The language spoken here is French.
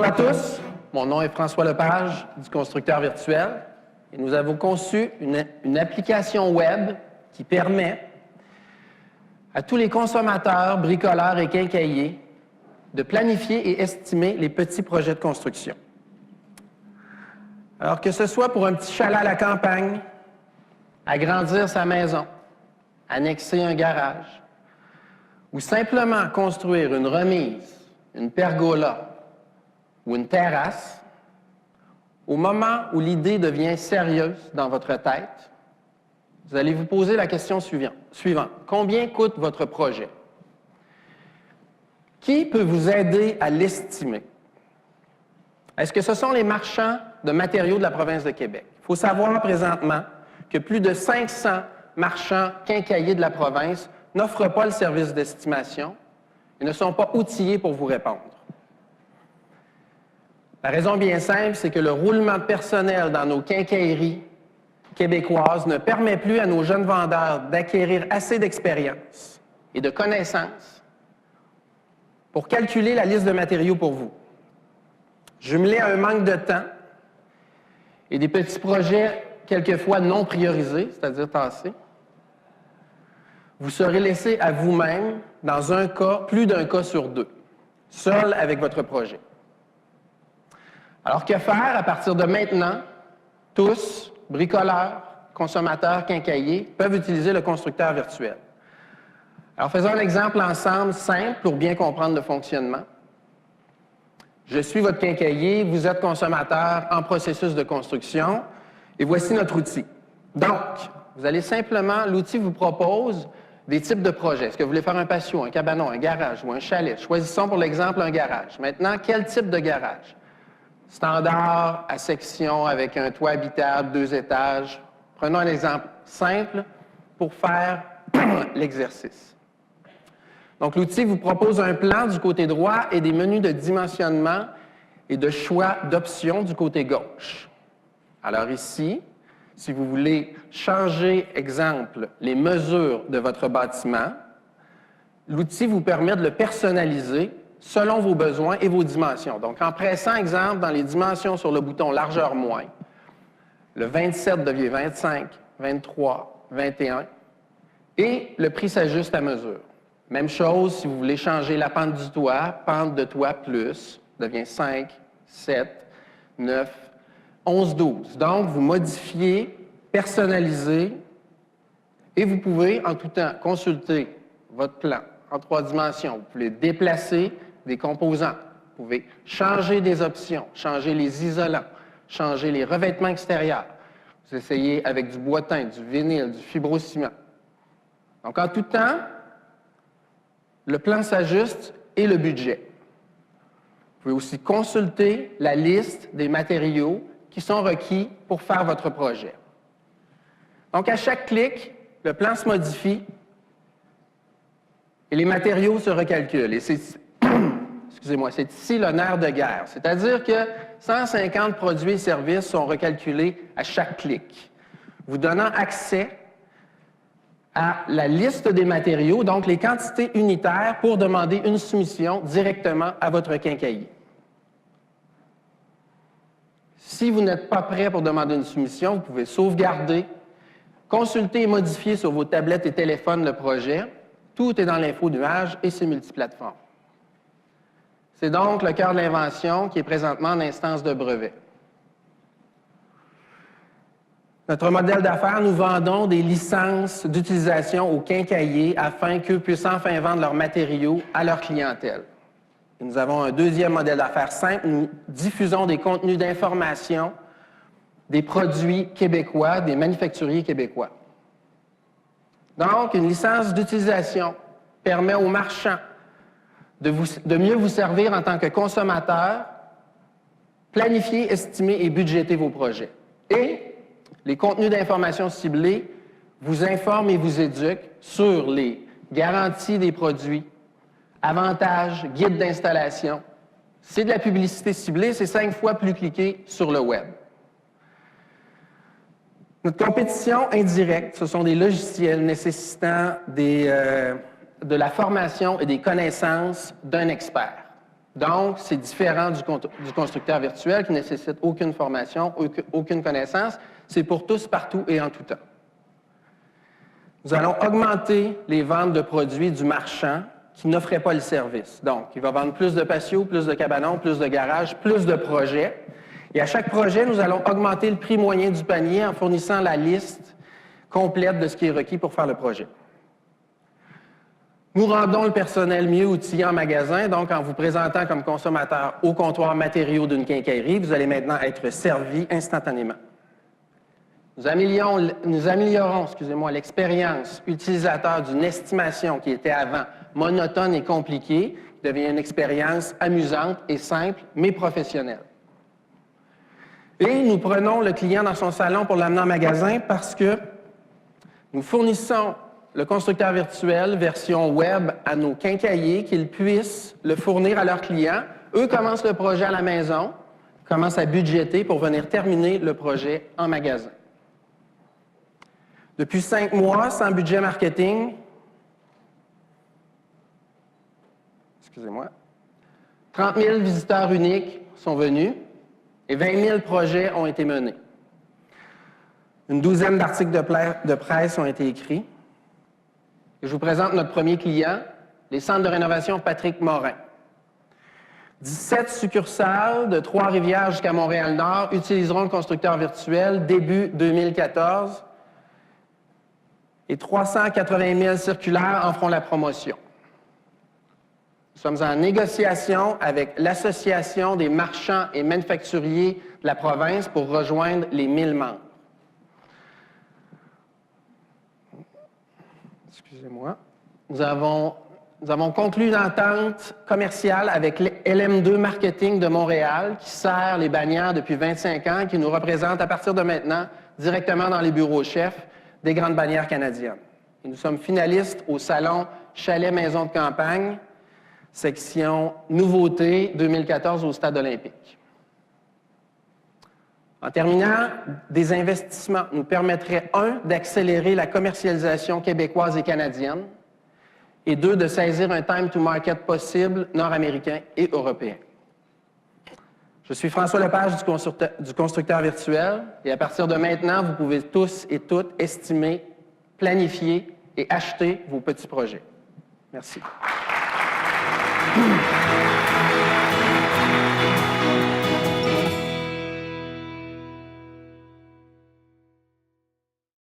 Bonjour à tous, mon nom est François Lepage du Constructeur Virtuel et nous avons conçu une application web qui permet à tous les consommateurs, bricoleurs et quincailliers de planifier et estimer les petits projets de construction. Alors que ce soit pour un petit chalet à la campagne, agrandir sa maison, annexer un garage, ou simplement construire une remise, une pergola ou une terrasse, au moment où l'idée devient sérieuse dans votre tête, vous allez vous poser la question suivante. Combien coûte votre projet? Qui peut vous aider à l'estimer? Est-ce que ce sont les marchands de matériaux de la province de Québec? Il faut savoir présentement que plus de 500 marchands quincailliers de la province n'offrent pas le service d'estimation et ne sont pas outillés pour vous répondre. La raison bien simple, c'est que le roulement de personnel dans nos quincailleries québécoises ne permet plus à nos jeunes vendeurs d'acquérir assez d'expérience et de connaissances pour calculer la liste de matériaux pour vous. Jumelé à un manque de temps et des petits projets quelquefois non priorisés, c'est-à-dire tassés, vous serez laissé à vous-même dans un cas, plus d'un cas sur deux, seul avec votre projet. Alors, que faire à partir de maintenant? Tous, bricoleurs, consommateurs, quincailliers, peuvent utiliser le constructeur virtuel. Alors, faisons un exemple ensemble simple pour bien comprendre le fonctionnement. Je suis votre quincaillier, vous êtes consommateur en processus de construction, et voici notre outil. Donc, vous allez simplement, l'outil vous propose des types de projets. Est-ce que vous voulez faire un patio, un cabanon, un garage ou un chalet? Choisissons pour l'exemple un garage. Maintenant, quel type de garage? Standard, à section, avec un toit habitable, 2 étages. Prenons un exemple simple pour faire l'exercice. Donc, l'outil vous propose un plan du côté droit et des menus de dimensionnement et de choix d'options du côté gauche. Alors ici, si vous voulez changer, exemple, les mesures de votre bâtiment, l'outil vous permet de le personnaliser selon vos besoins et vos dimensions. Donc, en pressant, exemple, dans les dimensions sur le bouton largeur moins, le 27 devient 25, 23, 21, et le prix s'ajuste à mesure. Même chose si vous voulez changer la pente du toit, pente de toit plus, devient 5, 7, 9, 11, 12. Donc, vous modifiez, personnalisez, et vous pouvez en tout temps consulter votre plan en 3 dimensions. Vous pouvez déplacer des composants. Vous pouvez changer des options, changer les isolants, changer les revêtements extérieurs. Vous essayez avec du bois teint, du vinyle, du fibrociment. Donc, en tout temps, le plan s'ajuste et le budget. Vous pouvez aussi consulter la liste des matériaux qui sont requis pour faire votre projet. Donc, à chaque clic, le plan se modifie et les matériaux se recalculent. Et c'est, excusez-moi, c'est ici le nerf de guerre. C'est-à-dire que 150 produits et services sont recalculés à chaque clic, vous donnant accès à la liste des matériaux, donc les quantités unitaires pour demander une soumission directement à votre quincaillier. Si vous n'êtes pas prêt pour demander une soumission, vous pouvez sauvegarder, consulter et modifier sur vos tablettes et téléphones le projet. Tout est dans l'info-nuage et c'est multiplateforme. C'est donc le cœur de l'invention qui est présentement en instance de brevet. Notre modèle d'affaires, nous vendons des licences d'utilisation aux quincailliers afin qu'eux puissent enfin vendre leurs matériaux à leur clientèle. Et nous avons un deuxième modèle d'affaires simple. Nous diffusons des contenus d'information des produits québécois, des manufacturiers québécois. Donc, une licence d'utilisation permet aux marchands de mieux vous servir en tant que consommateur, planifier, estimer et budgéter vos projets. Et les contenus d'information ciblés vous informent et vous éduquent sur les garanties des produits, avantages, guides d'installation. C'est de la publicité ciblée, c'est 5 fois plus cliqué sur le web. Notre compétition indirecte, ce sont des logiciels nécessitant de la formation et des connaissances d'un expert. Donc, c'est différent du constructeur virtuel qui ne nécessite aucune formation, aucune connaissance. C'est pour tous, partout et en tout temps. Nous allons augmenter les ventes de produits du marchand qui n'offrait pas le service. Donc, il va vendre plus de patios, plus de cabanons, plus de garages, plus de projets. Et à chaque projet, nous allons augmenter le prix moyen du panier en fournissant la liste complète de ce qui est requis pour faire le projet. Nous rendons le personnel mieux outillé en magasin, donc en vous présentant comme consommateur au comptoir matériaux d'une quincaillerie, vous allez maintenant être servi instantanément. Nous améliorons l'expérience utilisateur d'une estimation qui était avant monotone et compliquée, qui devient une expérience amusante et simple, mais professionnelle. Et nous prenons le client dans son salon pour l'amener en magasin parce que nous fournissons le constructeur virtuel version web à nos quincailliers, qu'ils puissent le fournir à leurs clients. Eux commencent le projet à la maison, commencent à budgéter pour venir terminer le projet en magasin. Depuis 5 mois, sans budget marketing, 30 000 visiteurs uniques sont venus et 20 000 projets ont été menés. Une douzaine d'articles de presse ont été écrits. Et je vous présente notre premier client, les centres de rénovation Patrick Morin. 17 succursales de Trois-Rivières jusqu'à Montréal-Nord utiliseront le constructeur virtuel début 2014 et 380 000 circulaires en feront la promotion. Nous sommes en négociation avec l'Association des marchands et manufacturiers de la province pour rejoindre les 1000 membres. Excusez-moi. Nous avons conclu une entente commerciale avec LM2 Marketing de Montréal qui sert les bannières depuis 25 ans et qui nous représente à partir de maintenant directement dans les bureaux chefs des grandes bannières canadiennes. Et nous sommes finalistes au salon Chalet Maison de campagne, section Nouveautés 2014 au Stade olympique. En terminant, des investissements nous permettraient, 1, d'accélérer la commercialisation québécoise et canadienne, et 2, de saisir un time to market possible nord-américain et européen. Je suis François Lepage du constructeur virtuel, et à partir de maintenant, vous pouvez tous et toutes estimer, planifier et acheter vos petits projets. Merci.